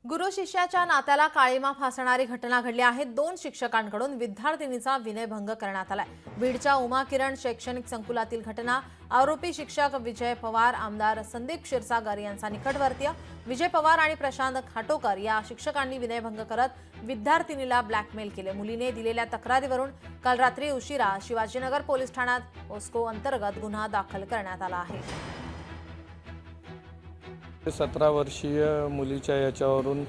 गुरु शिष्याच्या नात्याला काळीमा फासणारी घटना घडली आहे। 2 शिक्षकांकडून विद्यार्थिनीचा विनयभंग करण्यात आलाय। बीडच्या उमा किरण शैक्षणिक संकुलातील घटना। आरोपी शिक्षक विजय पवार, आमदार संदीप क्षीरसागर यांचा निकटवर्तीय। विजय पवार आणि प्रशांत खाटोकर या शिक्षकांनी विनयभंग करत विद्यार्थिनीला ब्लॅकमेल केले। मुलीने दिलेल्या तक्रारीवरून काल रात्री उशिरा शिवाजीनगर पोलीस ठाण्यात पोस्को अंतर्गत गुन्हा दाखल करण्यात आला आहे। 17 वर्षीय मुलीच्या याच्यावरून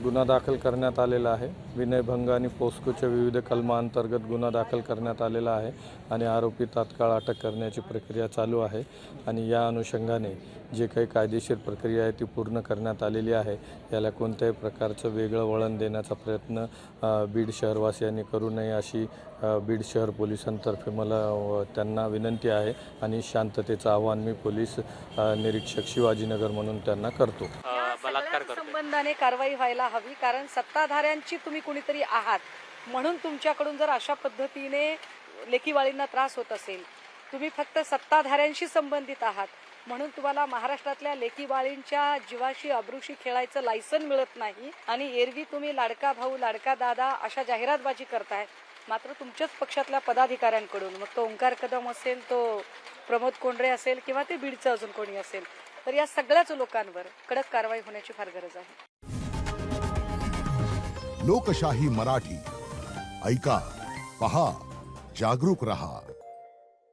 गुन्हा दाखल करण्यात आलेला आहे। विनयभंग आणि पोस्कोच्या विविध कलमांतर्गत गुन्हा दाखल करण्यात आलेला आहे आणि आरोपी तात्काळ अटक करण्याची प्रक्रिया चालू आहे आणि या अनुषंगाने जे काही कायदेशीर प्रक्रिया आहे ती पूर्ण करण्यात आलेली आहे। याला कोणत्याही प्रकारचं वेगळं वळण देण्याचा प्रयत्न बीड शहरवासियांनी करू नये अशी बीड शहर पोलिसांतर्फे मला त्यांना विनंती आहे आणि शांततेचं आवाहन मी पोलीस निरीक्षक शिवाजीनगर म्हणून त्यांना करतो। बलात्कार संबंधाने कारवाई व्हायला हवी, कारण सत्ताधाऱ्यांची तुम्ही कुणीतरी आहात म्हणून तुमच्याकडून जर अशा पद्धतीने लेकीवाळींना त्रास होत असेल, तुम्ही फक्त सत्ताधाऱ्यांशी संबंधित आहात म्हणून तुम्हाला महाराष्ट्रातल्या लेकीवाळींच्या जीवाशी अब्रूशी खेळायचं लायसन मिळत नाही आणि एरवी तुम्ही लाडका भाऊ लाडका दादा अशा जाहिरातबाजी करताय। मात्र तुमच्याच पक्षातल्या पदाधिकाऱ्यांकडून, मग तो ओंकार कदम असेल, तो प्रमोद कोंडरे असेल किंवा ते बीडचं अजून कोणी असेल, तर या सगळ्याच लोकांवर कडक कारवाई होण्याची फार गरज आहे। लोकशाही मराठी ऐका, पहा, जागरूक रहा।